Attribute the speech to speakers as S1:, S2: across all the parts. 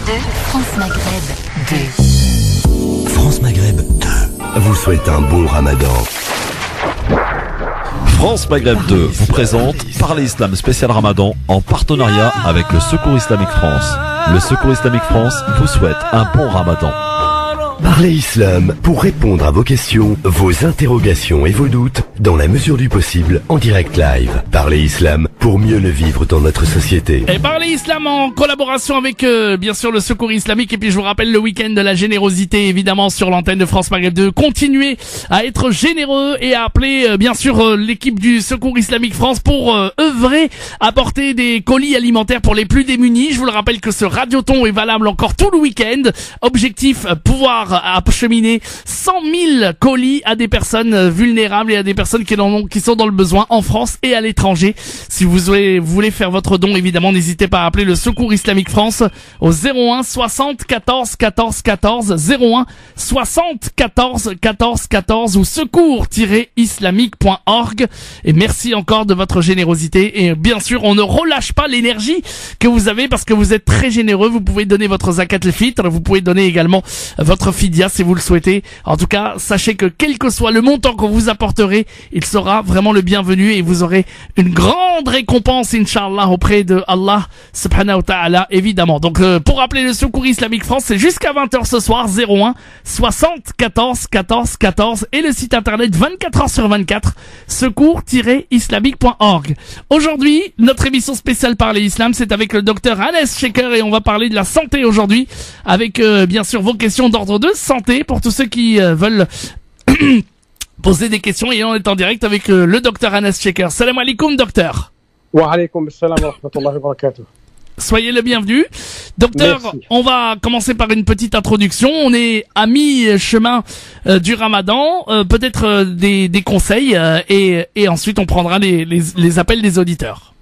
S1: France Maghreb 2.
S2: France Maghreb 2 vous souhaite un bon Ramadan.
S3: France Maghreb 2 vous présente Parler Islam spécial Ramadan en partenariat avec le Secours Islamique France. Le Secours Islamique France vous souhaite un bon Ramadan.
S2: Parlez Islam pour répondre à vos questions, vos interrogations et vos doutes dans la mesure du possible en direct live. Parlez Islam pour mieux le vivre dans notre société.
S4: Et Parlez Islam en collaboration avec bien sûr le Secours Islamique. Et puis je vous rappelle le week-end de la générosité évidemment sur l'antenne de France Maghreb 2. Continuez à être généreux et à appeler bien sûr l'équipe du Secours Islamique France pour œuvrer, apporter des colis alimentaires pour les plus démunis. Je vous le rappelle que ce radioton est valable encore tout le week-end. Objectif, pouvoir acheminer 100 000 colis à des personnes vulnérables et à des personnes qui sont dans le besoin en France et à l'étranger. Si vous voulez faire votre don, évidemment, n'hésitez pas à appeler le Secours Islamique France au 01 60 14 14 14 01 60 14 14 14 ou secours-islamique.org. Et merci encore de votre générosité. Et bien sûr, on ne relâche pas l'énergie que vous avez parce que vous êtes très généreux. Vous pouvez donner votre zakat al-fitr, vous pouvez donner également votre fidia si vous le souhaitez. En tout cas, sachez que quel que soit le montant que vous apporterez, il sera vraiment le bienvenu et vous aurez une grande récompense, Inch'Allah, auprès de Allah subhanahu wa ta'ala, évidemment. Donc, pour appeler le Secours Islamique France, c'est jusqu'à 20h ce soir, 01 60 14 14 14 et le site internet 24h/24, secours-islamique.org. Aujourd'hui, notre émission spéciale Parler Islam, c'est avec le docteur Anas Sheker et on va parler de la santé aujourd'hui avec, bien sûr, vos questions d'ordre de santé pour tous ceux qui veulent poser des questions et on est en direct avec le docteur Anas Sheker. Salam alaikum, docteur.
S5: Wa alaykoum assalam wa rahmatullahi wa barakatuh.
S4: Soyez le bienvenu. Docteur,
S5: merci.
S4: On va commencer par une petite introduction. On est à mi-chemin du Ramadan. Peut-être des conseils et ensuite on prendra les appels des auditeurs.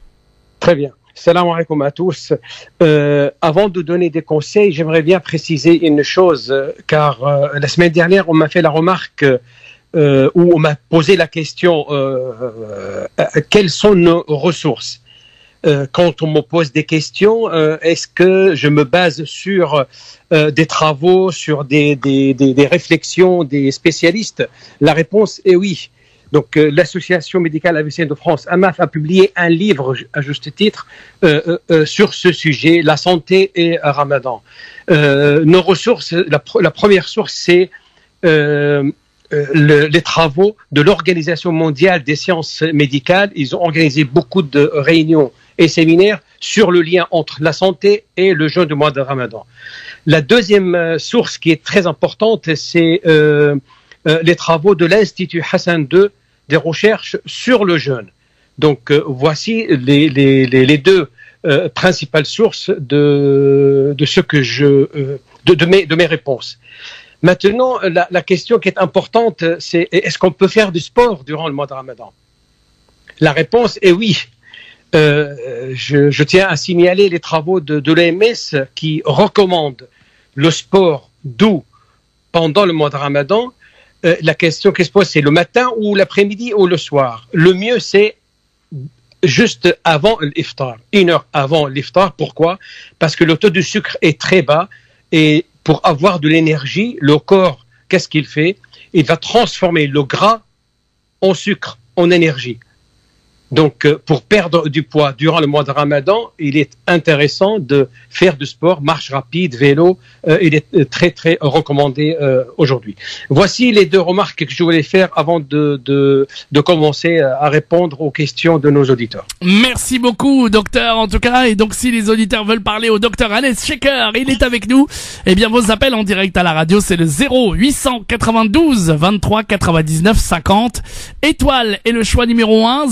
S5: Très bien. Salam alaikum à tous. Avant de donner des conseils, j'aimerais bien préciser une chose, car la semaine dernière, on m'a fait la remarque où on m'a posé la question quelles sont nos ressources. Quand on me pose des questions, est-ce que je me base sur des travaux, sur des réflexions des spécialistes? La réponse est oui. Donc, l'Association médicale AVC de France, AMAF, a publié un livre, à juste titre, sur ce sujet, la santé et Ramadan. Nos ressources, la première source, c'est les travaux de l'Organisation mondiale des sciences médicales. Ils ont organisé beaucoup de réunions et séminaires sur le lien entre la santé et le jeûne du mois de Ramadan. La deuxième source qui est très importante, c'est les travaux de l'Institut Hassan II des recherches sur le jeûne. Donc voici les deux principales sources de ce que de mes réponses. Maintenant, la question qui est importante, c'est est-ce qu'on peut faire du sport durant le mois de Ramadan? La réponse est oui. Je tiens à signaler les travaux de l'OMS qui recommandent le sport doux pendant le mois de Ramadan. La question qui se pose, c'est le matin ou l'après-midi ou le soir. Le mieux, c'est juste avant l'iftar, 1 heure avant l'iftar. Pourquoi? Parce que le taux de sucre est très bas et pour avoir de l'énergie, le corps, qu'est-ce qu'il fait? Il va transformer le gras en sucre, en énergie. Donc, pour perdre du poids durant le mois de Ramadan, il est intéressant de faire du sport, marche rapide, vélo. Il est très, très recommandé aujourd'hui. Voici les deux remarques que je voulais faire avant de commencer à répondre aux questions de nos auditeurs.
S4: Merci beaucoup, docteur, en tout cas. Et donc, si les auditeurs veulent parler au docteur Anas Sheker, il est avec nous. Eh bien, vos appels en direct à la radio, c'est le 0892 23 99 50. Étoile est le choix numéro 1.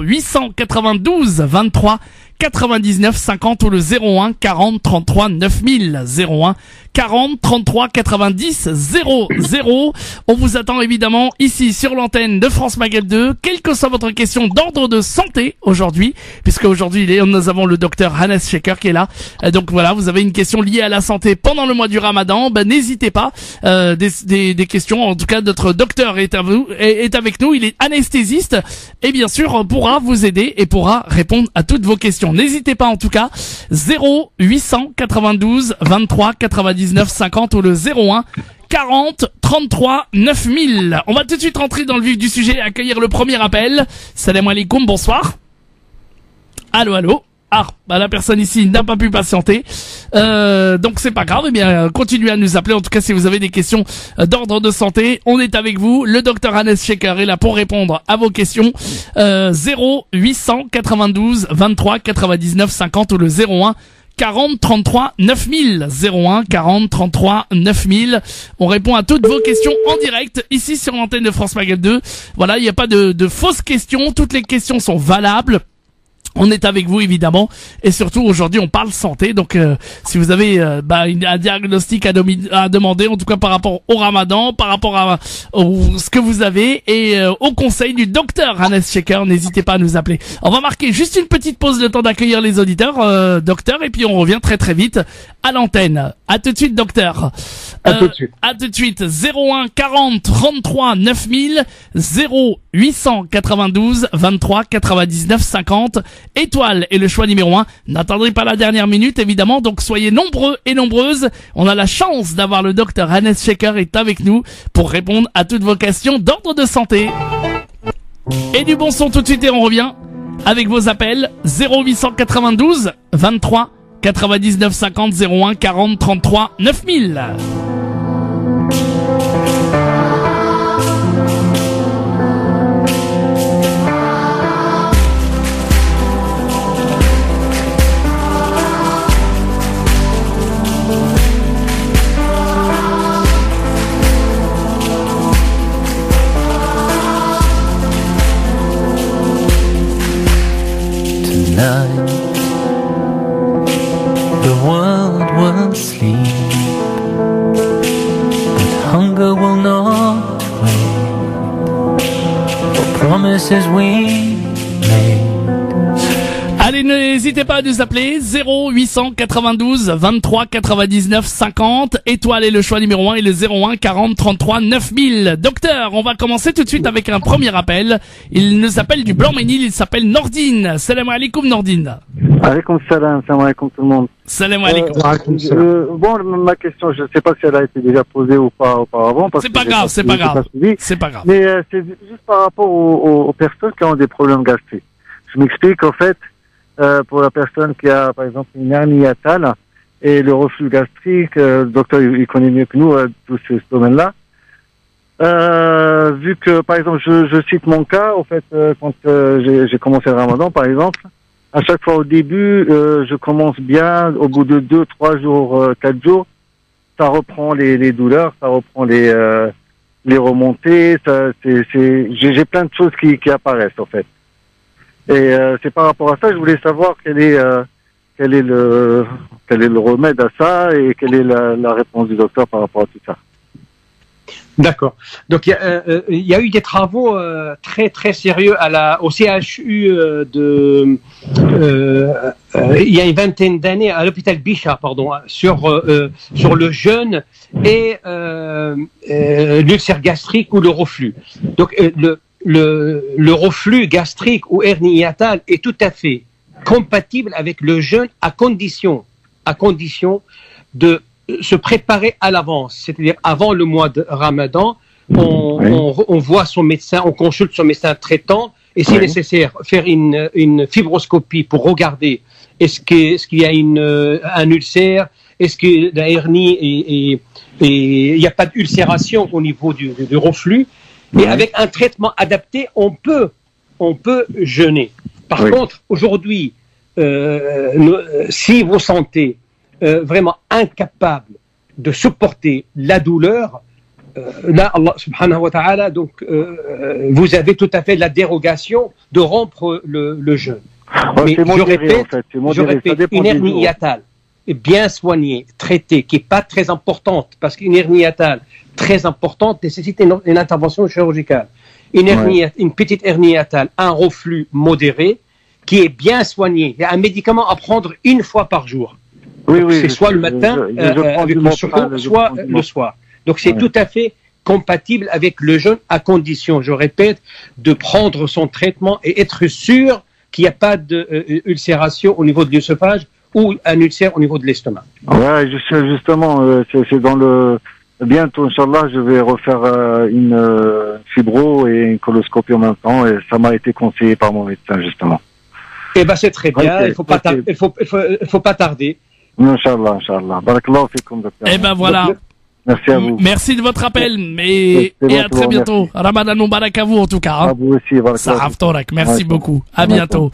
S4: 0892 23 99 50 ou le 01 40 33 9000 01 40 33 90 00. On vous attend évidemment ici sur l'antenne de France Maghreb 2, quelle que soit votre question d'ordre de santé aujourd'hui, puisque aujourd'hui nous avons le docteur Anas Sheker qui est là. Donc voilà, vous avez une question liée à la santé pendant le mois du Ramadan, n'hésitez pas. Des questions, en tout cas notre docteur est avec nous, il est anesthésiste et bien sûr pourra vous aider et pourra répondre à toutes vos questions. questions. N'hésitez pas en tout cas. 0892 23 99 50 ou le 01 40 33 9000. On va tout de suite rentrer dans le vif du sujet et accueillir le premier appel. Salam alaikum, bonsoir. Allô, allô. Ah, bah la personne ici n'a pas pu patienter. Donc c'est pas grave. Eh bien, continuez à nous appeler. En tout cas, si vous avez des questions d'ordre de santé, on est avec vous. Le docteur Hannes Sheker est là pour répondre à vos questions. 0892 23 99 50 ou le 01 40 33 9000. 01 40 33 9000. On répond à toutes vos questions en direct ici sur l'antenne de France Maghreb 2. Voilà, il n'y a pas de fausses questions. Toutes les questions sont valables. On est avec vous évidemment et surtout aujourd'hui on parle santé, donc si vous avez un diagnostic à demander, en tout cas par rapport au Ramadan, par rapport à ce que vous avez et au conseil du docteur Hannes Sheker, n'hésitez pas à nous appeler. On va marquer juste une petite pause, le temps d'accueillir les auditeurs, docteur, et puis on revient très très vite à l'antenne. À tout de suite docteur.
S5: À tout de suite.
S4: À tout de suite. 01 40 33 9000 0892 23 99 50. Étoile est le choix numéro 1. N'attendez pas la dernière minute, évidemment. Donc, soyez nombreux et nombreuses. On a la chance d'avoir le docteur Hannes Sheker est avec nous pour répondre à toutes vos questions d'ordre de santé. Et du bon son tout de suite et on revient avec vos appels. 0892 23 99 50 01 40 33 9000.
S6: Tonight, the world will sleep, but hunger will not wait for promises we made.
S4: Allez, n'hésitez pas à nous appeler 0892 23 99 50. Étoile est le choix numéro 1 et le 01 40 33 9000. Docteur, on va commencer tout de suite avec un premier appel. Il nous appelle du Blanc-Ménil, il s'appelle Nordine. Salam alaikum Nordine.
S7: Alaikum salam, salam alaikum tout le monde.
S4: Salam alaikum.
S7: Bon, ma question, je ne sais pas si elle a été déjà posée ou pas auparavant.
S4: C'est pas grave, c'est pas grave. C'est pas grave.
S7: Mais c'est juste par rapport aux personnes qui ont des problèmes gastriques. Je m'explique, en fait, pour la personne qui a, par exemple, une hernie hiatale et le reflux gastrique, le docteur, il connaît mieux que nous tous ces domaines-là. Vu que, par exemple, je cite mon cas, en fait, quand j'ai commencé le Ramadan, par exemple, à chaque fois au début, je commence bien, au bout de 2, 3 jours, 4 jours, ça reprend les douleurs, ça reprend les remontées, j'ai plein de choses qui apparaissent, en fait. Et c'est par rapport à ça, je voulais savoir quel est le remède à ça et quelle est la réponse du docteur par rapport à tout ça.
S5: D'accord. Donc il y a eu des travaux très très sérieux au CHU il y a une vingtaine d'années à l'hôpital Bichat, sur le jeûne et l'ulcère gastrique ou le reflux. Donc le reflux gastrique ou hernie hiatale est tout à fait compatible avec le jeûne à condition de se préparer à l'avance, c'est-à-dire avant le mois de Ramadan, on voit son médecin, on consulte son médecin traitant et si nécessaire faire une fibroscopie pour regarder est-ce qu'il y a un ulcère, est-ce que la hernie et il n'y a pas d'ulcération au niveau du reflux. Et avec un traitement adapté, on peut jeûner. Par contre, aujourd'hui, si vous sentez vraiment incapable de supporter la douleur, là, Allah subhanahu wa ta'ala, donc, vous avez tout à fait la dérogation de rompre le jeûne. Mais je répète, une hernie hiatale bien soignée, traitée, qui n'est pas très importante, parce qu'une hernie hiatale très importante nécessite une intervention chirurgicale. Une petite hernie hiatale, un reflux modéré, qui est bien soigné. Il y a un médicament à prendre une fois par jour. C'est soit le matin avec le sucre, soit le soir. Donc c'est tout à fait compatible avec le jeûne à condition, je répète, de prendre son traitement et être sûr qu'il n'y a pas d'ulcération au niveau de l'œsophage ou un ulcère au niveau de l'estomac.
S7: Ouais, justement, c'est dans le... Bientôt, Inch'Allah, je vais refaire une fibro et une coloscopie en même temps, et ça m'a été conseillé par mon médecin, justement.
S5: Eh ben, c'est très bien,
S7: Okay,
S5: il faut pas tarder.
S7: Inch'Allah, Inch'Allah. Barakallahu fikum, docteur.
S4: Eh ben voilà.
S7: Merci à vous.
S4: Merci de votre appel, et à très bientôt. Ramadan Mubarak à vous en tout cas.
S7: À vous aussi,
S4: Saraf Torak, merci beaucoup. À bientôt.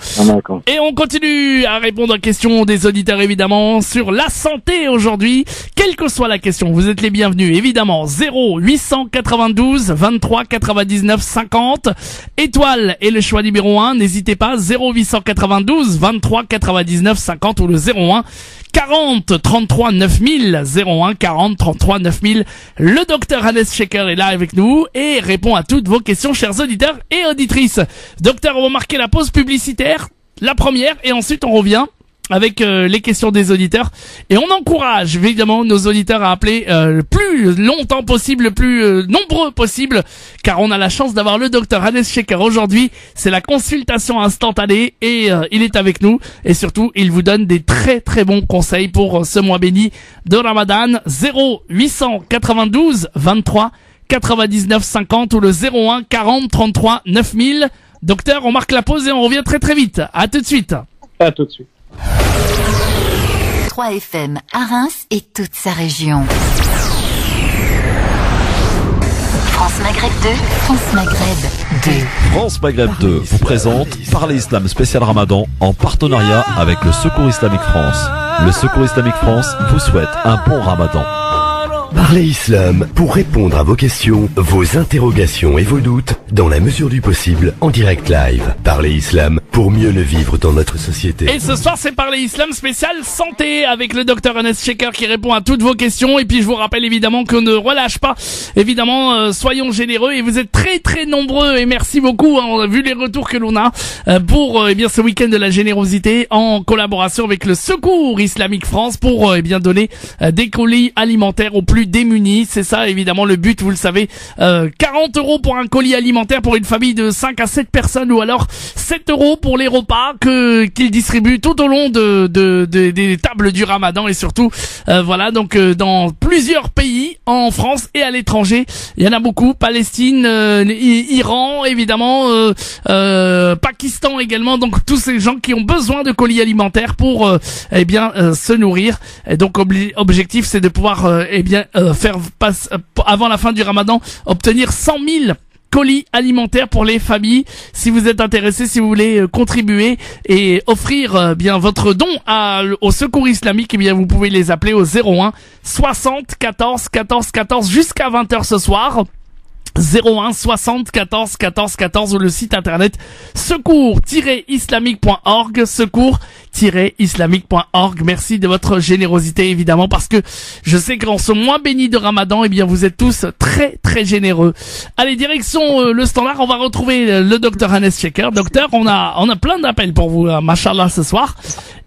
S4: Et on continue à répondre aux questions des auditeurs évidemment sur la santé aujourd'hui. Quelle que soit la question, vous êtes les bienvenus évidemment. 0892 23 99 50. Étoile est le choix numéro 1. N'hésitez pas. 0892 23 99 50 ou le 01 40 33 9000, 01 40 33 9000. Le docteur Hannes Sheker est là avec nous et répond à toutes vos questions, chers auditeurs et auditrices. Docteur, on va marquer la pause publicitaire, la première, et ensuite on revient avec les questions des auditeurs. Et on encourage évidemment nos auditeurs à appeler le plus longtemps possible, le plus nombreux possible, car on a la chance d'avoir le docteur Hannes Sheker aujourd'hui. C'est la consultation instantanée et il est avec nous. Et surtout, il vous donne des très très bons conseils pour ce mois béni de Ramadan. 0892 23 99 50 ou le 01 40 33 9000. Docteur, on marque la pause et on revient très très vite. À tout de suite.
S5: À tout de suite.
S1: 3 FM à Reims et toute sa région. France Maghreb 2, France Maghreb 2.
S3: France Maghreb 2 vous présente Parler Islam spécial Ramadan en partenariat avec le Secours Islamique France. Le Secours Islamique France vous souhaite un bon Ramadan.
S2: Parlez Islam pour répondre à vos questions, vos interrogations et vos doutes dans la mesure du possible en direct live. Parlez Islam pour mieux le vivre dans notre société.
S4: Et ce soir, c'est Parler Islam spécial santé avec le docteur Hannes Sheker qui répond à toutes vos questions. Et puis, je vous rappelle évidemment qu'on ne relâche pas. Évidemment, soyons généreux et vous êtes très très nombreux et merci beaucoup. Hein, on a vu les retours que l'on a pour bien ce week-end de la générosité en collaboration avec le Secours Islamique France pour bien donner des colis alimentaires aux plus démunis. C'est ça évidemment le but, vous le savez. 40 € pour un colis alimentaire pour une famille de 5 à 7 personnes ou alors 7 € pour les repas qu'ils distribuent tout au long des tables du Ramadan et surtout voilà donc dans plusieurs pays en France et à l'étranger. Il y en a beaucoup, Palestine, Iran évidemment, Pakistan également, donc tous ces gens qui ont besoin de colis alimentaires pour eh bien se nourrir. Et donc objectif c'est de pouvoir eh bien faire passer avant la fin du Ramadan obtenir 100 000 colis alimentaires pour les familles. Si vous êtes intéressé, si vous voulez contribuer et offrir bien votre don au Secours Islamique, eh bien vous pouvez les appeler au 01 60 14 14 14 jusqu'à 20h ce soir. 01 60 14 14 14 ou le site internet secours-islamique.org, secours-islamique.org. Merci de votre générosité évidemment parce que je sais qu'en ce mois béni de Ramadan, eh bien vous êtes tous très très généreux. Allez, direction le standard, on va retrouver le docteur Hannes Sheker. Docteur, on a plein d'appels pour vous, machallah ce soir.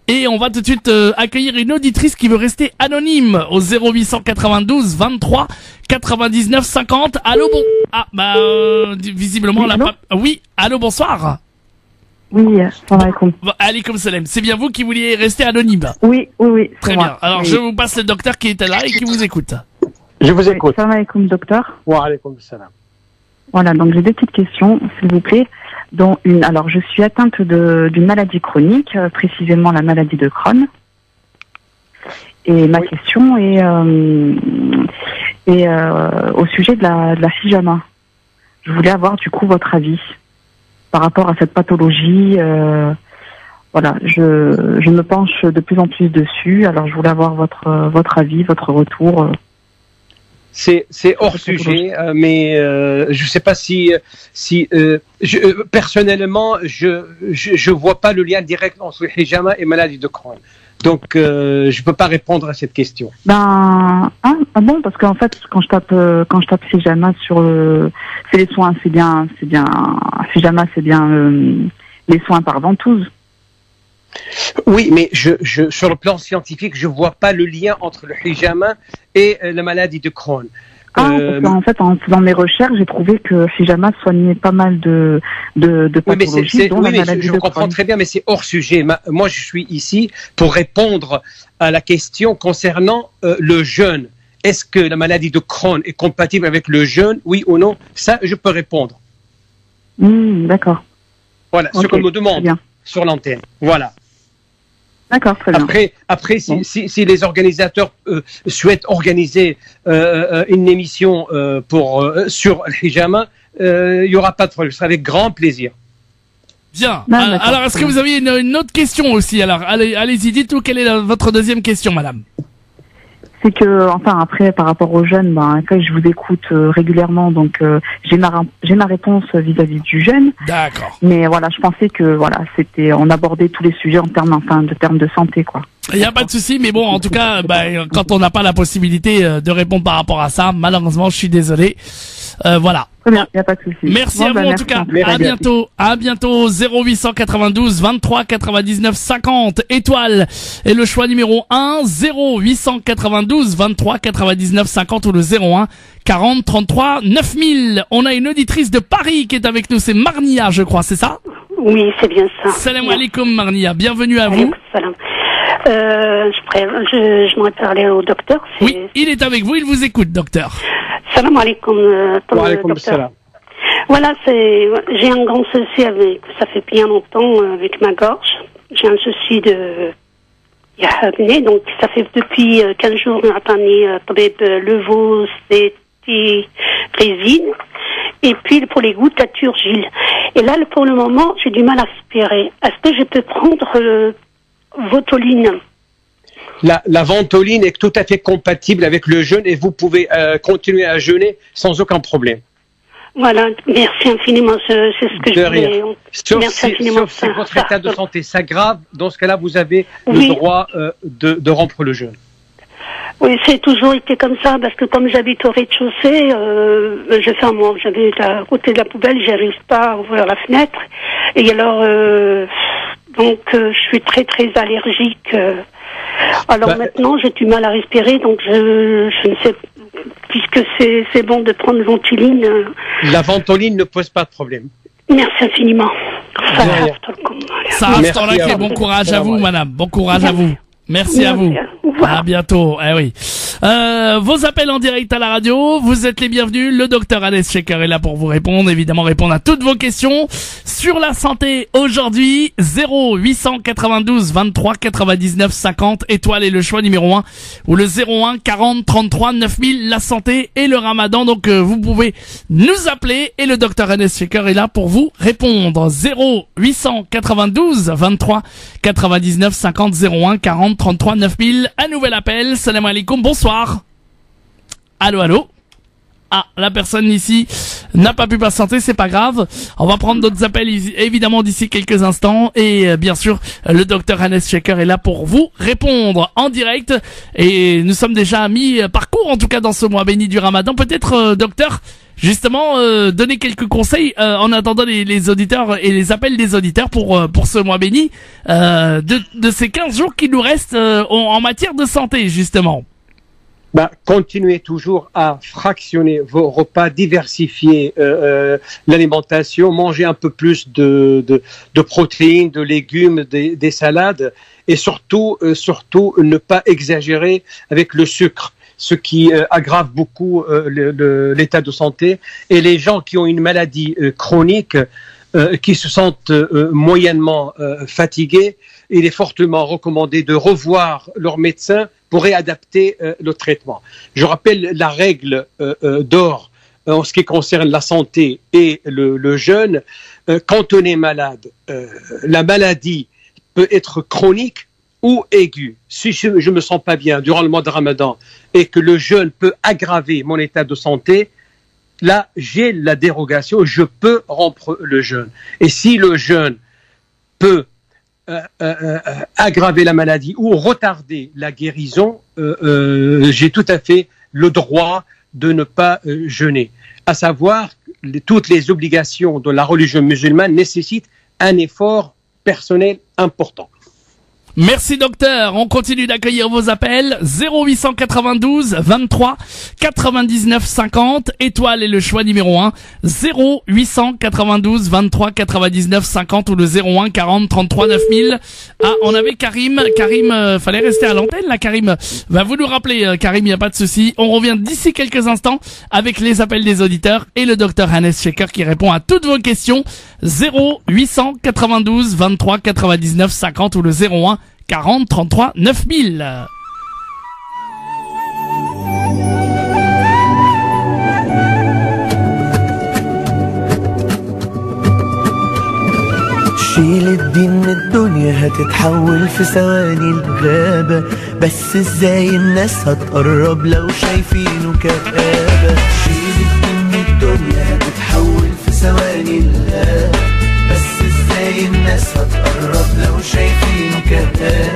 S4: Et on va tout de suite accueillir une auditrice qui veut rester anonyme au 0892 23 99 50. Allô, bon... Ah, bah, visiblement,
S8: oui,
S4: on l'a pas... Oui, allô, bonsoir.
S8: Oui, salam alaikum.
S4: Alaikum salam. C'est bien vous qui vouliez rester anonyme.
S8: Oui.
S4: Très bien. Alors, je vous passe le docteur qui est là et qui vous écoute.
S5: Je vous écoute.
S8: Salam alaikum, docteur.
S5: Wa alaikum salam.
S8: Voilà, donc j'ai deux petites questions, s'il vous plaît. Dont une, alors je suis atteinte d'une maladie chronique, précisément la maladie de Crohn. Et ma question est au sujet de la hijama. Je voulais avoir du coup votre avis par rapport à cette pathologie. Voilà, je me penche de plus en plus dessus. Alors je voulais avoir votre avis, votre retour.
S5: C'est hors sujet, mais je sais pas si personnellement je vois pas le lien direct entre le hijama et maladie de Crohn. Donc je peux pas répondre à cette question.
S8: Bon, parce qu'en fait quand je tape hijama sur c'est les soins, c'est bien hijama, c'est bien les soins par ventouse.
S5: Oui, mais sur le plan scientifique, je vois pas le lien entre le hijama et la maladie de Crohn.
S8: Parce qu'en fait, en faisant mes recherches, j'ai trouvé que Hijama soignait pas mal de pathologies, dont la maladie
S5: je
S8: de
S5: comprends
S8: Crohn.
S5: très bien, mais c'est hors sujet. Moi, je suis ici pour répondre à la question concernant le jeûne. Est-ce que la maladie de Crohn est compatible avec le jeûne, oui ou non? Ça, je peux répondre.
S8: D'accord.
S5: Voilà, ce qu'on me demande
S8: bien.
S5: sur l'antenne. Voilà.
S8: D'accord, très bien.
S5: Après, si les organisateurs souhaitent organiser une émission sur le hijama, il n'y aura pas de problème. Ce sera avec grand plaisir.
S4: Bien.
S8: Non, d'accord.
S4: Alors, est-ce que vous aviez une autre question aussi? Alors, allez-y, dites-nous quelle est votre deuxième question, madame.
S8: C'est que, enfin, après, par rapport aux jeunes, après, je vous écoute régulièrement, donc j'ai ma réponse vis-à-vis du jeune.
S4: D'accord.
S8: Mais voilà, je pensais que voilà, on abordait tous les sujets en termes de santé, quoi.
S4: Il n'y a pas de souci, mais bon, en tout cas, quand on n'a pas la possibilité de répondre par rapport à ça, malheureusement, je suis désolé. Voilà.
S8: Très bien, il n'y a pas de souci.
S4: Merci à vous en tout cas. À bientôt. À bientôt. 0892 23 99 50 étoiles et le choix numéro 1 0892 23 99 50 ou le 01 40 33 9000. On a une auditrice de Paris qui est avec nous. C'est Marnia, je crois, c'est ça?
S9: Oui, c'est bien ça.
S4: Salam alaikum Marnia. Bienvenue à vous.
S9: Salam. Je m'aurais parlé au docteur.
S4: Oui, il est avec vous. Il vous écoute, docteur.
S9: Salam alaikum.
S5: Wa alaikum salam.
S9: Voilà, j'ai un grand souci ça fait bien longtemps avec ma gorge. J'ai un souci de يحبني, donc ça fait depuis 15 jours نعطاني طبيب levocétrizine et puis pour les gouttes Turgil. Et là pour le moment j'ai du mal à respirer. Est-ce que je peux prendre Ventoline?
S5: La ventoline est tout à fait compatible avec le jeûne et vous pouvez continuer à jeûner sans aucun problème.
S9: Voilà, merci infiniment, c'est ce que je voulais.
S5: Sauf si votre état de santé s'aggrave, dans ce cas-là, vous avez le droit de rompre le jeûne.
S9: Oui, c'est toujours été comme ça, parce que comme j'habite au rez-de-chaussée, je fais un moment, j'habite à côté de la poubelle, j'arrive pas à ouvrir la fenêtre. Et alors, donc, je suis très très allergique. Alors maintenant, j'ai du mal à respirer, donc je ne sais, puisque c'est bon de prendre Ventoline.
S5: La ventoline ne pose pas de problème.
S9: Merci infiniment.
S4: Ça reste bon courage à vous, madame. Bon courage à vous. Merci à vous. À bientôt. Eh oui. Vos appels en direct à la radio, vous êtes les bienvenus. Le docteur Hannes Sheker est là pour vous répondre, évidemment répondre à toutes vos questions sur la santé aujourd'hui. 0892 23 99 50 étoiles et le choix numéro 1 ou le 01 40 33 9000 la santé et le ramadan. Donc vous pouvez nous appeler et le docteur Hannes Sheker est là pour vous répondre. 0892 23 99 50 01 40 33 9000. Un nouvel appel. Salam alaikum, bonsoir. Allô. Ah, la personne ici n'a pas pu patienter, c'est pas grave. On va prendre d'autres appels évidemment d'ici quelques instants et bien sûr le docteur Hannes Sheker est là pour vous répondre en direct et nous sommes déjà à mi-parcours en tout cas dans ce mois béni du Ramadan. Peut-être docteur, justement donner quelques conseils en attendant les auditeurs et les appels des auditeurs pour ce mois béni de ces 15 jours qui nous restent en matière de santé justement.
S5: Continuez toujours à fractionner vos repas, diversifier l'alimentation, manger un peu plus de protéines, de légumes, des salades et surtout ne pas exagérer avec le sucre, ce qui aggrave beaucoup l'état de santé. Et les gens qui ont une maladie chronique, qui se sentent moyennement fatigués, il est fortement recommandé de revoir leur médecin pour réadapter le traitement. Je rappelle la règle d'or en ce qui concerne la santé et le jeûne. Quand on est malade, la maladie peut être chronique ou aiguë. Si je ne me sens pas bien durant le mois de Ramadan et que le jeûne peut aggraver mon état de santé, là, j'ai la dérogation, je peux rompre le jeûne. Et si le jeûne peut aggraver la maladie ou retarder la guérison, j'ai tout à fait le droit de ne pas jeûner. À savoir, toutes les obligations de la religion musulmane nécessitent un effort personnel important.
S4: Merci docteur, on continue d'accueillir vos appels 0892 23 99 50, étoile est le choix numéro 1, 0892 23 99 50 ou le 01 40 33 9000. Ah, on avait Karim, fallait rester à l'antenne là Karim. Va vous nous rappeler Karim, y a pas de souci. On revient d'ici quelques instants avec les appels des auditeurs et le docteur Hannes Shaker qui répond à toutes vos questions. 0892 23 99 50 ou le 01 40 33 9000.
S6: شيل الدين من الدنيا هتتحول في ثواني الغابة، بس ازاي الناس هتقرب لو شايفينه كآبة. شيل الدين من الدنيا هتتحول في ثواني الغابة، بس ازاي الناس هتقرب لو شايفينه كآبة.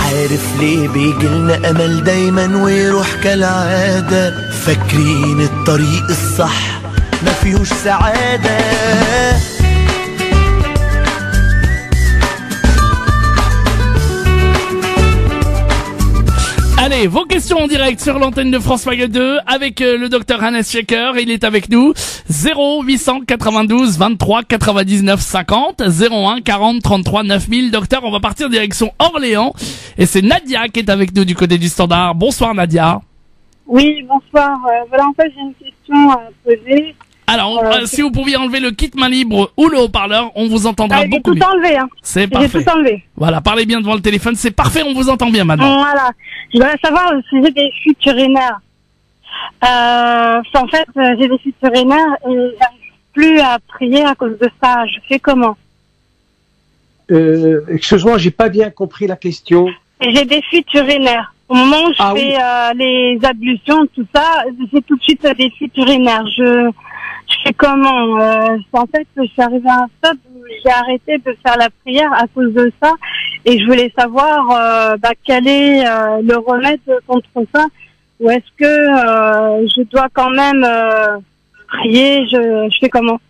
S6: عارف ليه بيجيلنا امل دايما ويروح كالعادة؟ فاكرين الطريق الصح ما فيهوش سعادة.
S4: Allez, vos questions en direct sur l'antenne de France Maghreb 2 avec le docteur Hannes Shaker, il est avec nous. 0892 23 99 50, 01 40 33 9000. Docteur, on va partir direction Orléans et c'est Nadia qui est avec nous du côté du standard. Bonsoir Nadia.
S10: Oui, bonsoir. Voilà, en fait, j'ai une question à poser.
S4: Alors, si vous pouviez enlever le kit main libre ou le haut-parleur, on vous entendra beaucoup mieux.
S10: J'ai tout enlevé, hein.
S4: C'est parfait.
S10: J'ai tout enlevé.
S4: Voilà, parlez bien devant le téléphone, c'est parfait, on vous entend bien maintenant.
S10: Voilà. Je voudrais savoir si j'ai des fuites urinaires. En fait, j'ai des fuites urinaires et j'arrive plus à prier à cause de ça. Je fais comment?
S5: Excuse-moi, j'ai pas bien compris la question.
S10: Et j'ai des fuites urinaires. Au moment où je fais les ablutions, tout ça, j'ai tout de suite des fuites urinaires. Je fais comment? En fait, je suis arrivée à un stade où j'ai arrêté de faire la prière à cause de ça, et je voulais savoir quel est le remède contre ça, ou est-ce que je dois quand même prier? Je fais comment?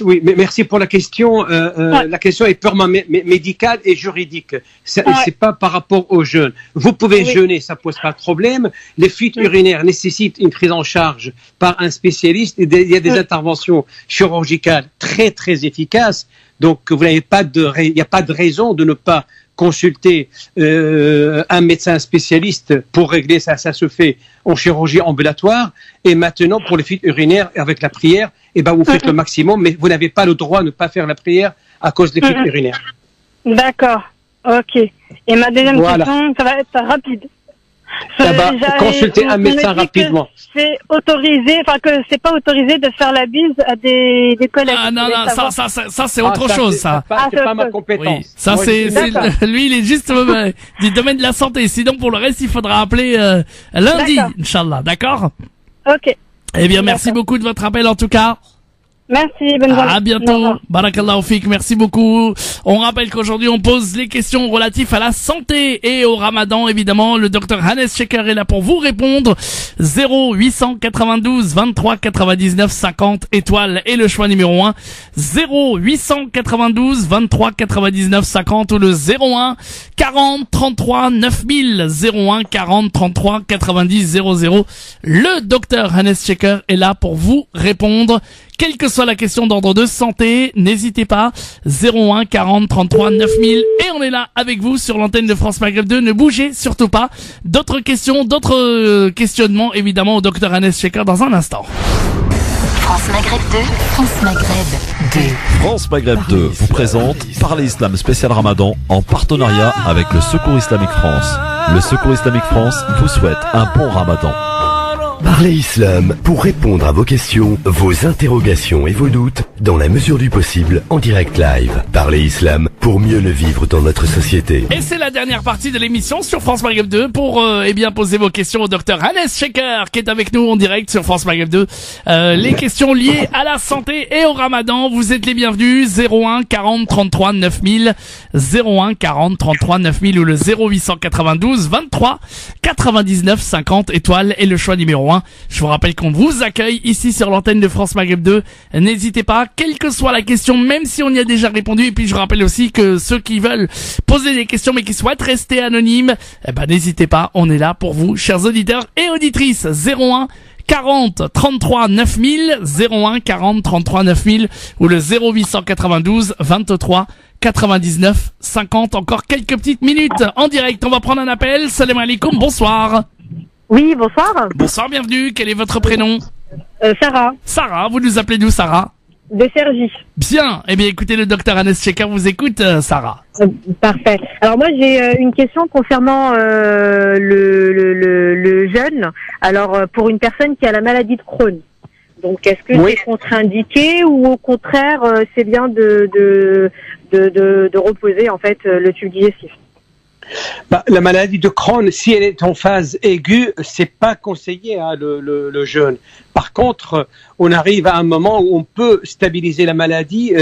S5: Oui, mais merci pour la question. La question est purement médicale et juridique. C'est pas par rapport au jeûne. Vous pouvez jeûner, ça pose pas de problème. Les fuites urinaires nécessitent une prise en charge par un spécialiste. Il y a des interventions chirurgicales très très efficaces. Donc vous n'avez pas il n'y a pas de raison de ne pas consulter un médecin spécialiste pour régler ça. Ça se fait en chirurgie ambulatoire. Et maintenant, pour les fuites urinaires, avec la prière, vous faites le maximum, mais vous n'avez pas le droit de ne pas faire la prière à cause des fuites urinaires.
S10: D'accord. Ok. Et ma deuxième question, ça va être rapide.
S5: Consultez un médecin rapidement.
S10: C'est autorisé, que c'est pas autorisé de faire la bise à des collègues.
S4: Ah non, ça c'est autre chose, ça.
S5: C'est pas ma compétence.
S4: Oui, ça lui il est juste du domaine de la santé. Sinon pour le reste il faudra appeler lundi, Inch'Allah, d'accord?
S10: Ok.
S4: Eh bien merci beaucoup de votre appel en tout cas.
S10: Merci, bonne journée.
S4: À bientôt. Barakallahu fik, merci beaucoup. On rappelle qu'aujourd'hui on pose les questions relatives à la santé et au ramadan. Évidemment, le docteur Hannes Shaker est là pour vous répondre. 0892 23 99 50, étoile et le choix numéro 1. 0892 23 99 50 ou le 01 40 33 9000. 01 40 33 90 00. Le docteur Hannes Shaker est là pour vous répondre. Quelle que soit la question d'ordre de santé, n'hésitez pas, 01 40 33 9000 et on est là avec vous sur l'antenne de France Maghreb 2, ne bougez surtout pas. D'autres questions, d'autres questionnements évidemment au docteur Hannes Shaker dans un instant.
S1: France Maghreb 2, France Maghreb 2.
S3: France Maghreb 2 vous présente Parler Islam spécial Ramadan en partenariat avec le Secours Islamique France. Le Secours Islamique France vous souhaite un bon Ramadan.
S2: Parlez Islam pour répondre à vos questions, vos interrogations et vos doutes dans la mesure du possible en direct live. Parlez Islam pour mieux le vivre dans notre société.
S4: Et c'est la dernière partie de l'émission sur France Maghreb 2 pour poser vos questions au docteur Hannes Shaker qui est avec nous en direct sur France Maghreb 2. Les questions liées à la santé et au ramadan, vous êtes les bienvenus. 01 40 33 9000, 01 40 33 9000 ou le 0892 23 99 50, étoile et le choix numéro 1. Je vous rappelle qu'on vous accueille ici sur l'antenne de France Maghreb 2. N'hésitez pas, quelle que soit la question, même si on y a déjà répondu. Et puis je rappelle aussi que ceux qui veulent poser des questions mais qui souhaitent rester anonymes, eh ben n'hésitez pas, on est là pour vous, chers auditeurs et auditrices. 01 40 33 9000, 01 40 33 9000 ou le 0892 23 99 50. Encore quelques petites minutes en direct. On va prendre un appel. Salam alaikum, bonsoir.
S11: Oui, bonsoir.
S4: Bonsoir, bienvenue. Quel est votre prénom?
S11: Sarah.
S4: Sarah, vous nous appelez d'où, Sarah?
S11: De Cergy.
S4: Bien. Eh bien, écoutez, le docteur Anes Checker vous écoute, Sarah.
S11: Parfait. Alors moi, j'ai une question concernant le jeûne. Alors, pour une personne qui a la maladie de Crohn. Donc, est-ce que c'est contre-indiqué ou au contraire, c'est bien de reposer en fait le tube digestif?
S5: La maladie de Crohn, si elle est en phase aiguë, c'est pas conseillé le jeûne. Par contre, on arrive à un moment où on peut stabiliser la maladie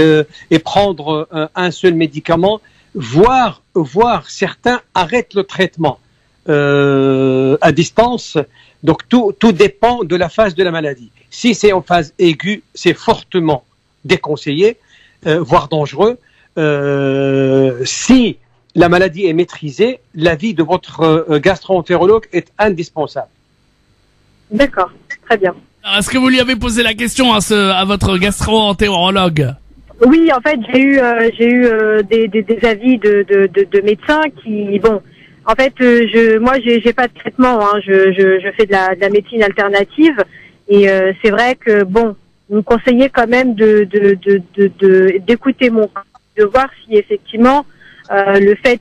S5: et prendre un seul médicament, voire certains arrêtent le traitement à distance. Donc tout dépend de la phase de la maladie. Si c'est en phase aiguë, c'est fortement déconseillé, voire dangereux. Si la maladie est maîtrisée, l'avis de votre gastro-entérologue est indispensable.
S11: D'accord, très bien.
S4: Est-ce que vous lui avez posé la question à votre gastro-entérologue?
S11: Oui, en fait, j'ai eu des avis de médecins qui, bon, en fait, moi, j'ai pas de traitement, hein, je fais de la médecine alternative, et c'est vrai que, bon, vous me conseillez quand même d'écouter mon corps, de voir si effectivement le fait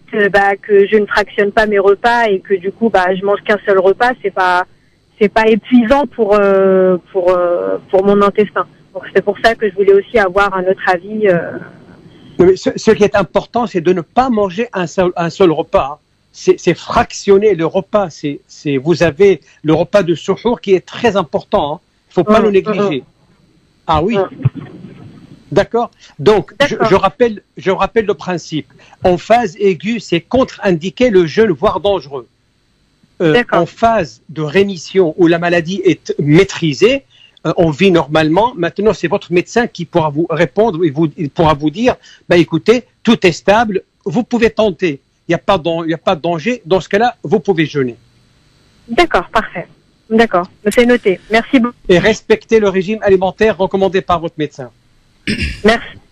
S11: que je ne fractionne pas mes repas et que du coup je mange qu'un seul repas, c'est pas épuisant pour mon intestin. Donc c'est pour ça que je voulais aussi avoir un autre avis.
S5: Mais ce qui est important, c'est de ne pas manger un seul repas. C'est fractionner le repas. Vous avez le repas de suhour qui est très important. Il faut pas le négliger. Ah oui. D'accord. Donc, je rappelle le principe. En phase aiguë, c'est contre-indiqué le jeûne, voire dangereux. En phase de rémission où la maladie est maîtrisée, on vit normalement. Maintenant, c'est votre médecin qui pourra vous répondre et il pourra vous dire, écoutez, tout est stable, vous pouvez tenter. Il n'y a pas de danger. Dans ce cas-là, vous pouvez jeûner.
S11: D'accord, parfait. D'accord, c'est noté. Merci beaucoup.
S5: Et respectez le régime alimentaire recommandé par votre médecin.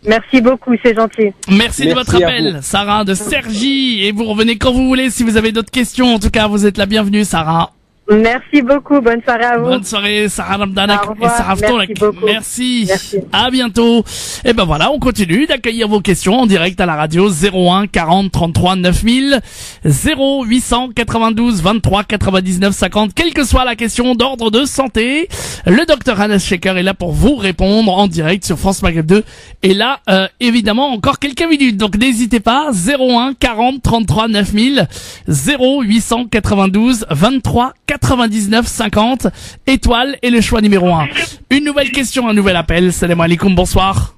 S11: Merci beaucoup, c'est gentil.
S4: Merci de votre appel, Sarah de Cergy, et vous revenez quand vous voulez si vous avez d'autres questions. En tout cas, vous êtes la bienvenue, Sarah.
S11: Merci beaucoup, bonne soirée à vous.
S4: Bonne soirée, Sarah Ramdanak et Sarah Ftorak. Merci. À bientôt. Et ben voilà, on continue d'accueillir vos questions en direct à la radio 01 40 33 9000, 0892 23 99 50. Quelle que soit la question d'ordre de santé, le docteur Anas Checker est là pour vous répondre en direct sur France Maghreb 2. Et là, évidemment, encore quelques minutes. Donc n'hésitez pas, 01 40 33 9000, 0892 23 99 50, étoile et le choix numéro 1. Une nouvelle question, un nouvel appel. Salam alaikum, bonsoir.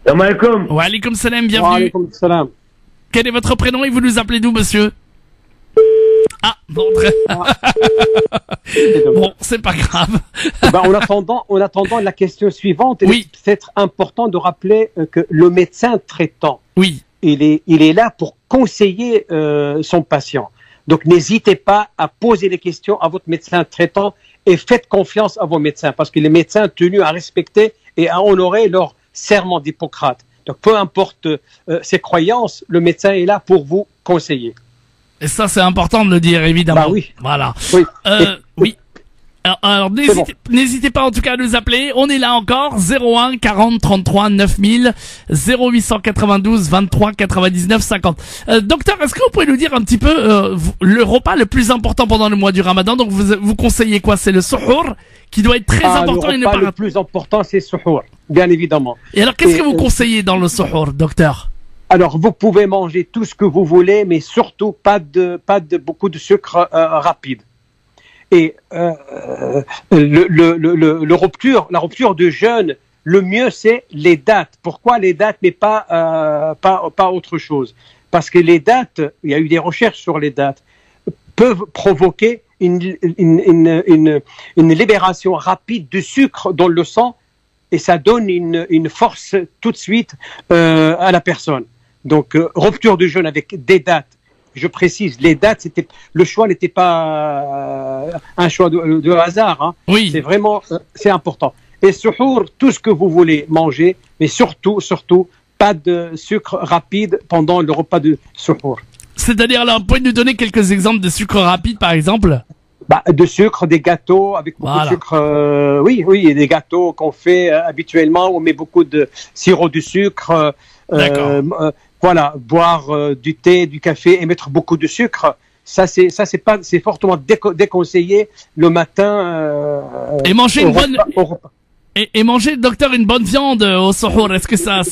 S12: Salam alaikum.
S4: Wa alaikum salam, bienvenue.
S5: Wa alaikum salam.
S4: Quel est votre prénom et vous nous appelez d'où, monsieur? Ah, bon, bon, c'est pas grave.
S5: En attendant la question suivante, il est peut-être important de rappeler que le médecin traitant, il est là pour conseiller son patient. Donc, n'hésitez pas à poser des questions à votre médecin traitant et faites confiance à vos médecins parce que les médecins tenus à respecter et à honorer leur serment d'Hippocrate. Donc, peu importe ses croyances, le médecin est là pour vous conseiller.
S4: Et ça, c'est important de le dire, évidemment.
S5: Oui.
S4: Voilà.
S5: Oui.
S4: Oui. Alors n'hésitez pas en tout cas à nous appeler. On est là encore, 01 40 33 9000, 0892 23 99 50. Docteur, est-ce que vous pouvez nous dire un petit peu le repas le plus important pendant le mois du Ramadan? Donc vous conseillez quoi? C'est le suhour qui doit être très important et ne pas
S5: le plus important, c'est suhour, bien évidemment.
S4: Et alors qu'est-ce que vous conseillez dans le suhour, docteur?
S5: Alors vous pouvez manger tout ce que vous voulez, mais surtout pas de beaucoup de sucre rapide. Et la rupture de jeûne, le mieux c'est les dates. Pourquoi les dates mais pas autre chose? Parce que les dates, il y a eu des recherches sur les dates, peuvent provoquer une libération rapide de sucre dans le sang et ça donne une force tout de suite à la personne. Donc, rupture du jeûne avec des dates. Je précise, les dates, le choix n'était pas un choix de hasard. Hein.
S4: Oui.
S5: C'est vraiment, c'est important. Et suhour, tout ce que vous voulez manger, mais surtout, pas de sucre rapide pendant le repas de suhour.
S4: C'est-à-dire, là, vous pouvez nous donner quelques exemples de sucre rapide, par exemple?
S5: De sucre, des gâteaux avec beaucoup de sucre. Oui, des gâteaux qu'on fait habituellement. On met beaucoup de sirop de sucre. Voilà, boire du thé, du café et mettre beaucoup de sucre. C'est fortement déconseillé le matin.
S4: Et manger et manger, docteur, une bonne viande au suhour. Est-ce que ça...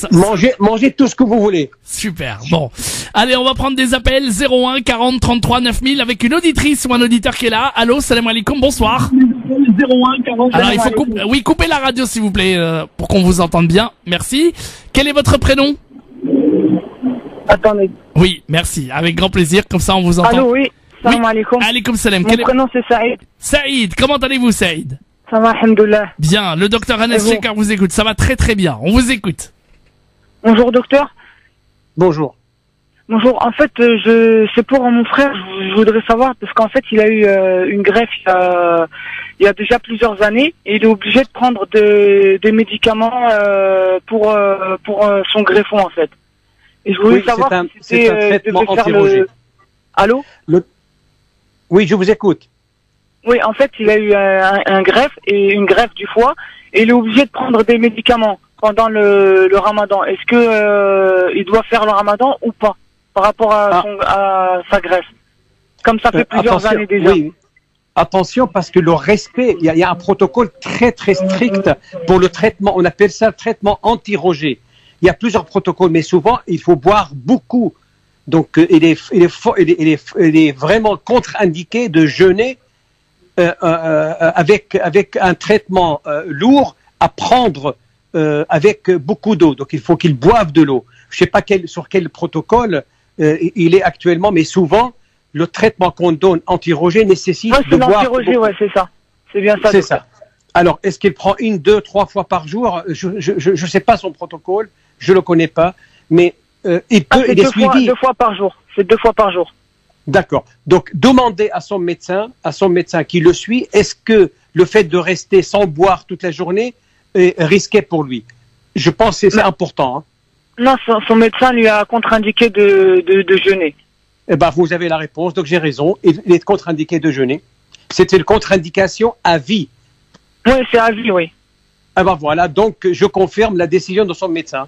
S5: Mangez tout ce que vous voulez.
S4: Super. Bon. Allez, on va prendre des appels 01 40 33 9000 avec une auditrice ou un auditeur qui est là. Allô, salam alaikum, bonsoir.
S13: 01 40.
S4: Alors, il faut couper la radio, s'il vous plaît, pour qu'on vous entende bien. Merci. Quel est votre prénom?
S13: Attendez.
S4: Oui, merci. Avec grand plaisir. Comme ça, on vous entend.
S13: Allô, oui. Salam alaikum.
S4: Alaikum salam.
S13: Mon prénom, c'est Saïd.
S4: Saïd, comment allez-vous, Saïd?
S13: Ça va, alhamdoulilah.
S4: Bien, le docteur Anas Checker vous écoute. Ça va très très bien. On vous écoute.
S13: Bonjour, docteur.
S5: Bonjour.
S13: Bonjour. En fait, c'est pour mon frère. Je voudrais savoir, parce qu'en fait, il a eu une greffe il y a déjà plusieurs années, et il est obligé de prendre des médicaments pour son greffon, en fait. Et je voulais savoir si
S5: c'est un traitement anti-Roger.
S13: Allô?
S5: Oui, je vous écoute.
S13: Oui, en fait, il a eu un greffe et une greffe du foie, et il est obligé de prendre des médicaments pendant le ramadan. Est-ce que il doit faire le ramadan ou pas par rapport à sa greffe? Comme ça fait plusieurs années déjà. Oui.
S5: Attention, parce que le respect, il y a un protocole très très strict pour le traitement. On appelle ça le traitement anti-Roger. Il y a plusieurs protocoles, mais souvent il faut boire beaucoup. Donc il est vraiment contre-indiqué de jeûner avec un traitement lourd à prendre avec beaucoup d'eau. Donc il faut qu'il boive de l'eau. Je ne sais pas sur quel protocole il est actuellement, mais souvent le traitement qu'on donne anti-Roger nécessite de boire.
S13: Anti-Roger, ouais, c'est ça. C'est bien ça.
S5: C'est ça. Alors, est-ce qu'il prend 1, 2, 3 fois par jour? Je sais pas son protocole, je le connais pas, mais il est suivi.
S13: 2 fois par jour. C'est 2 fois par jour.
S5: D'accord. Donc, demandez à son médecin qui le suit, est-ce que le fait de rester sans boire toute la journée est risqué pour lui? Je pense que c'est important. Hein.
S13: Non, son médecin lui a contre-indiqué de jeûner.
S5: Eh ben, vous avez la réponse, donc j'ai raison. Il est contre-indiqué de jeûner. C'était une contre-indication à vie.
S13: Oui, c'est à vie, oui.
S5: Ah ben voilà, donc je confirme la décision de son médecin.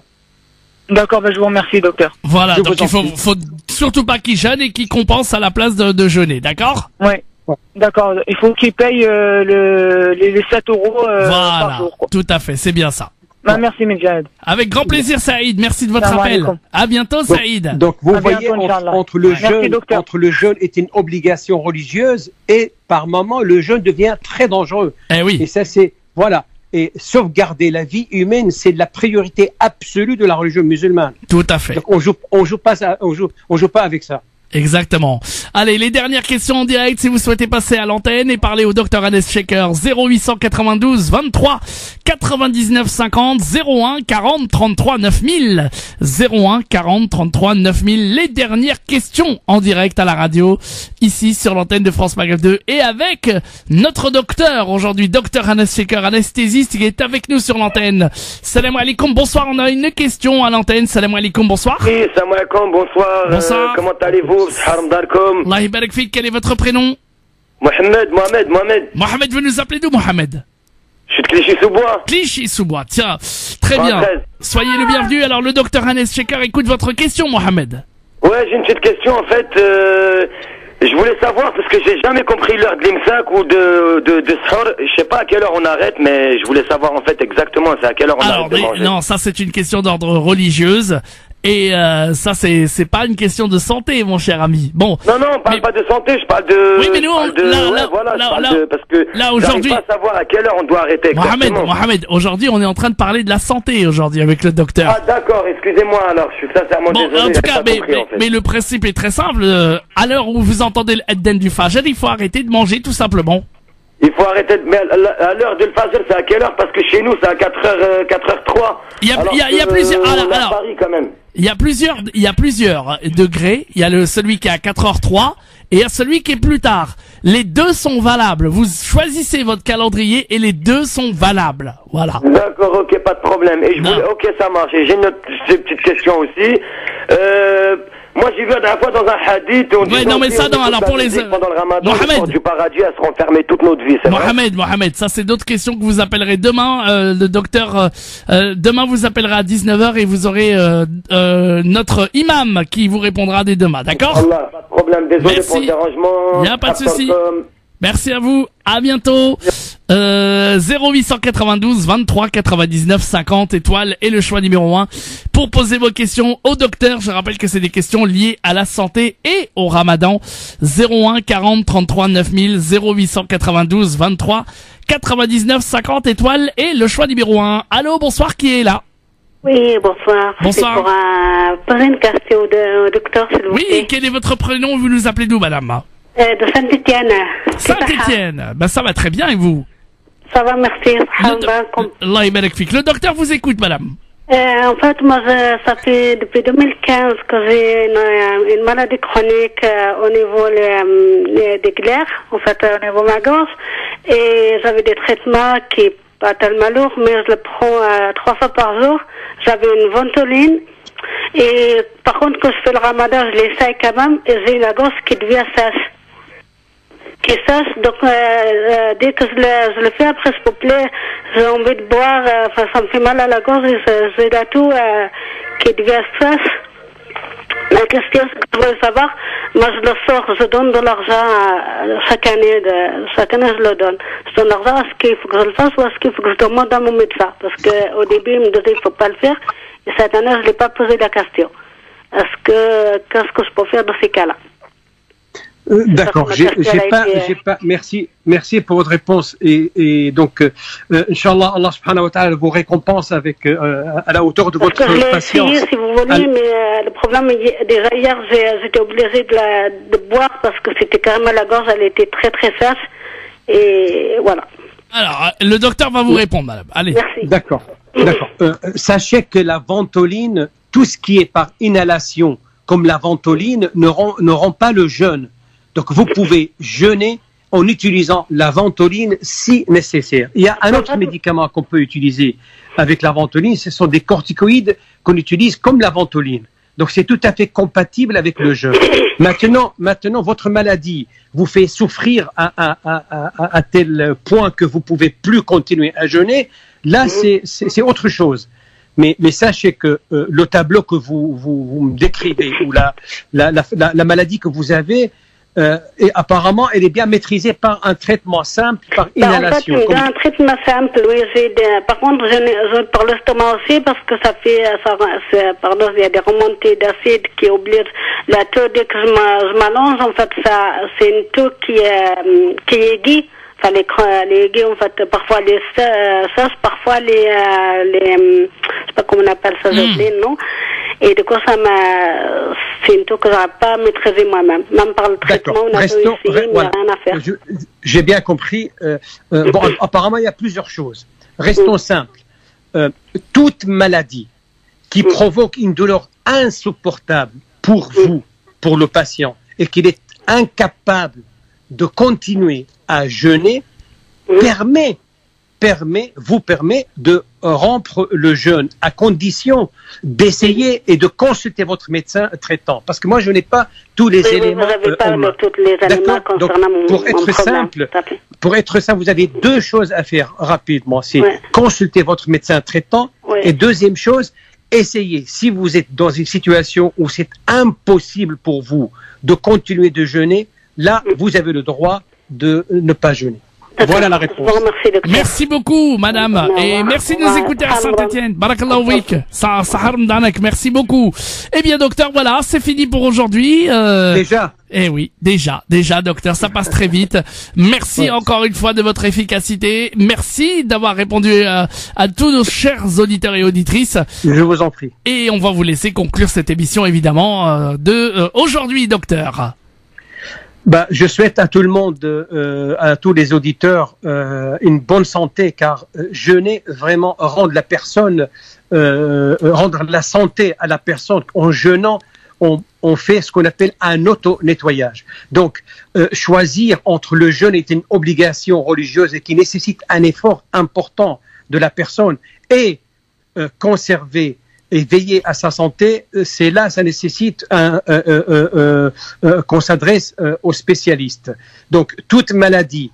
S13: D'accord, ben je vous remercie, docteur.
S4: Voilà, donc il faut surtout pas qu'il jeûne et qu'il compense à la place de jeûner, d'accord?
S13: Oui, d'accord. Il faut qu'il paye les 7 euros par jour.
S4: Voilà, tout à fait, c'est bien ça.
S13: Ben, merci, Medjahid.
S4: Avec grand plaisir, Saïd. Merci de votre appel. À bientôt, Saïd.
S5: Donc vous voyez, entre le jeûne est une obligation religieuse et par moment le jeûne devient très dangereux.
S4: Eh oui.
S5: Et ça c'est voilà. Et sauvegarder la vie humaine, c'est la priorité absolue de la religion musulmane.
S4: Tout à fait.
S5: Donc on joue pas avec ça.
S4: Exactement. Allez, les dernières questions en direct si vous souhaitez passer à l'antenne et parler au Dr Anas Checker. 0892 23 99 50 01 40 33 9000 01 40 33 9000. Les dernières questions en direct à la radio ici sur l'antenne de France Maghreb 2 et avec notre docteur aujourd'hui, Dr Anas Checker, anesthésiste, il est avec nous sur l'antenne. Salam alaikum, bonsoir, on a une question à l'antenne. Salam alaikum, bonsoir.
S12: Oui, salam alaikum, bonsoir.
S4: Bonsoir.
S12: Comment allez-vous?
S4: Allah yabarak fik, quel est votre prénom?
S12: Mohamed.
S4: Mohamed, vous nous appelez d'où, Mohamed?
S12: Je suis de Clichy-sous-Bois.
S4: Clichy-sous-Bois, tiens, très bien. Soyez le bienvenu. Alors le docteur Anas Checker écoute votre question, Mohamed.
S12: Ouais, j'ai une petite question en fait. Je voulais savoir parce que j'ai jamais compris l'heure de l'imsak ou de sahur. Je sais pas à quelle heure on arrête, mais je voulais savoir en fait exactement c'est à quelle heure on arrête de manger.
S4: Non, ça c'est une question d'ordre religieuse. Et ça c'est pas une question de santé, mon cher ami. Bon.
S12: Non, on parle pas de santé, je parle de.
S4: Oui, mais nous
S12: parce que
S4: là aujourd'hui,
S12: pas savoir à quelle heure on doit arrêter.
S4: Mohamed, aujourd'hui on est en train de parler de la santé aujourd'hui avec le docteur.
S12: Ah d'accord, excusez-moi alors, je suis sincèrement désolé.
S4: En tout cas, mais le principe est très simple. À l'heure où vous entendez le Adhan du Fajr, il faut arrêter de manger tout simplement.
S12: Il faut arrêter de... Mais à l'heure de le Fajr, c'est à quelle heure? Parce que chez nous, c'est à 4h03.
S4: Il y a plusieurs... Alors,
S12: Paris, quand même.
S4: Il y a plusieurs degrés. Il y a celui qui est à 4h03 et il y a celui qui est plus tard. Les deux sont valables. Vous choisissez votre calendrier et les deux sont valables. Voilà.
S12: D'accord, ok, pas de problème. Et je voulais... Ok, ça marche. Et j'ai une petite question aussi. Moi, j'ai vu la dernière fois dans un hadith.
S4: Ouais, non, mais ça, non, alors pour les...
S12: Pendant le ramadan,
S4: Mohamed.
S12: les portes du paradis, elles seront fermées toute notre vie, c'est vrai?
S4: Mohamed, ça c'est d'autres questions que vous appellerez demain. Le docteur, demain vous appellera à 19h et vous aurez notre imam qui vous répondra dès demain, d'accord?
S12: Allah, pas de problème, désolé
S4: Merci.
S12: pour le dérangement.
S4: Il n'y a pas de souci. Merci à vous, à bientôt. 0892 23 99 50 étoiles et le choix numéro 1 pour poser vos questions au docteur. Je rappelle que c'est des questions liées à la santé et au ramadan. 01 40 33 9000 0892 23 99 50 étoiles et le choix numéro 1. Allô, bonsoir, qui est là?
S9: Oui, bonsoir.
S4: Bonsoir.
S9: C'est pour poser une question au docteur, s'il vous plaît.
S4: Oui, quel est votre prénom? Vous nous appelez d'où, madame?
S9: De Saint-Étienne.
S4: Saint-Étienne. Ben, ça va très bien, et vous?
S9: Ça va, merci.
S4: Allah yabarak fik. Le docteur vous écoute, madame.
S9: En fait, moi, ça fait depuis 2015 que j'ai une maladie chronique au niveau des glaires, en fait, au niveau de ma gorge. Et j'avais des traitements qui pas tellement lourds, mais je le prends 3 fois par jour. J'avais une ventoline. Et par contre, quand je fais le ramadan, je l'essaye quand même. Et j'ai la gorge qui devient sèche. Donc dès que je le fais, après s'il vous plaît, j'ai envie de boire, ça me fait mal à la gorge et j'ai la toux qui devient sèche. La question que je voulais savoir, moi je le sors, je donne de l'argent chaque année je le donne. Je donne l'argent, est-ce qu'il faut que je le fasse ou est-ce qu'il faut que je demande à mon médecin? Parce qu'au début il me disait il faut pas le faire et cette année je l'ai pas posé la question. Qu'est-ce que je peux faire dans ces cas-là?
S5: D'accord, j'ai pas, merci pour votre réponse et donc, Inch'Allah, Allah subhanahu wa ta'ala vous récompense avec, à la hauteur de votre patience.
S9: Essayé, si vous voulez, mais le problème, déjà hier, j'étais obligée de boire parce que c'était carrément la gorge, elle était très très sèche et voilà.
S4: Alors, le docteur va vous répondre, madame. Allez.
S9: Merci.
S5: D'accord. Sachez que la ventoline, tout ce qui est par inhalation, comme la ventoline, ne rend pas le jeûne. Donc, vous pouvez jeûner en utilisant la ventoline si nécessaire. Il y a un autre médicament qu'on peut utiliser avec la ventoline, ce sont des corticoïdes qu'on utilise comme la ventoline. Donc, c'est tout à fait compatible avec le jeûne. Maintenant, votre maladie vous fait souffrir à tel point que vous pouvez plus continuer à jeûner. Là, c'est autre chose. Mais sachez que le tableau que vous me décrivez ou la maladie que vous avez, et apparemment, elle est bien maîtrisée par un traitement simple, par inhalation.
S9: En fait, un traitement simple, oui. Par contre, je pour l'estomac aussi parce que il y a des remontées d'acide qui obligent la toux dès que je m'allonge. En fait, c'est une toux qui est aiguë. Enfin, les aiguës, en fait, parfois les sèches, parfois les je sais pas comment on appelle ça, non? Et du coup, c'est une toux que j'aurais pas maîtrisé moi-même. Même par le traitement, on a essayé, mais rien à faire.
S5: J'ai bien compris. Bon, apparemment, il y a plusieurs choses. Restons simples. Toute maladie qui provoque une douleur insupportable pour vous, pour le patient, et qu'il est incapable de continuer à jeûner, vous permet de rompre le jeûne à condition d'essayer et de consulter votre médecin traitant. Parce que moi, je n'ai pas tous les éléments.
S9: Vous n'avez pas tous les éléments concernant mon problème.
S5: Pour être simple, vous avez deux choses à faire rapidement. C'est consulter votre médecin traitant. Et deuxième chose, essayez. Si vous êtes dans une situation où c'est impossible pour vous de continuer de jeûner, là, vous avez le droit de ne pas jeûner. Voilà la réponse.
S4: Merci beaucoup, madame. Et merci de nous écouter à Saint-Étienne. Barakallahu fik. Merci beaucoup. Eh bien, docteur, voilà, c'est fini pour aujourd'hui.
S5: Déjà?
S4: Eh oui, déjà, docteur, ça passe très vite. Merci encore une fois de votre efficacité. Merci d'avoir répondu à tous nos chers auditeurs et auditrices.
S5: Je vous en prie.
S4: Et on va vous laisser conclure cette émission, évidemment, de aujourd'hui, docteur.
S5: Je souhaite à tout le monde, à tous les auditeurs, une bonne santé, car jeûner vraiment rendre la personne, rendre la santé à la personne. En jeûnant, on fait ce qu'on appelle un auto-nettoyage. Donc, choisir entre le jeûne est une obligation religieuse et qui nécessite un effort important de la personne et conserver et veiller à sa santé, c'est là, ça nécessite qu'on s'adresse aux spécialistes. Donc, toute maladie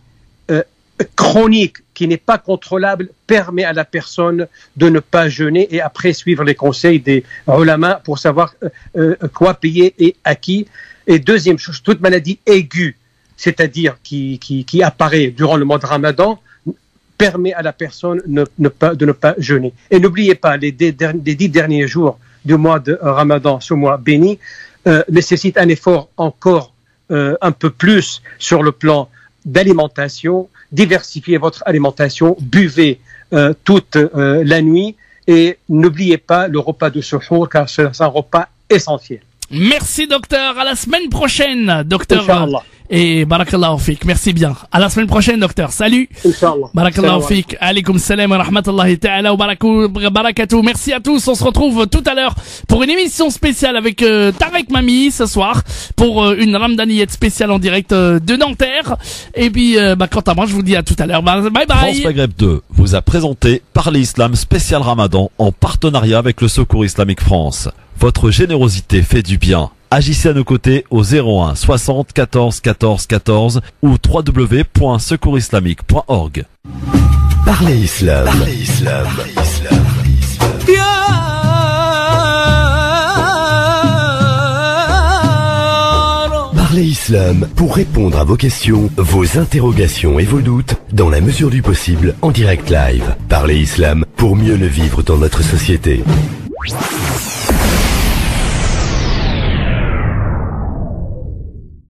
S5: chronique qui n'est pas contrôlable permet à la personne de ne pas jeûner et après suivre les conseils des ulama pour savoir quoi payer et à qui. Et deuxième chose, toute maladie aiguë, c'est-à-dire qui apparaît durant le mois de Ramadan, permet à la personne de ne pas jeûner. Et n'oubliez pas, les 10 derniers jours du mois de Ramadan, ce mois béni, nécessitent un effort encore un peu plus sur le plan d'alimentation. Diversifiez votre alimentation, buvez toute la nuit et n'oubliez pas le repas de suhour car c'est un repas essentiel.
S4: Merci docteur, à la semaine prochaine docteur.
S5: Inch'Allah.
S4: Et barakallahu fik, merci bien. À la semaine prochaine docteur, salut.
S5: Inch'Allah.
S4: Barakallahu fik, alaykoum salam wa rahmatullahi ta'ala wa barakatuh. Merci à tous, on se retrouve tout à l'heure pour une émission spéciale avec Tarek Mami ce soir pour une Ramadaniyette spéciale en direct de Nanterre. Et puis quant à moi je vous dis à tout à l'heure, bye bye.
S3: France Maghreb 2 vous a présenté Parler Islam spécial Ramadan en partenariat avec le Secours Islamique France. Votre générosité fait du bien. Agissez à nos côtés au 01 60 14 14 14 ou www.secoursislamique.org.
S2: Parlez Islam. Parlez Islam. Parlez Islam. Parlez Islam pour répondre à vos questions, vos interrogations et vos doutes dans la mesure du possible en direct live. Parlez Islam pour mieux le vivre dans notre société.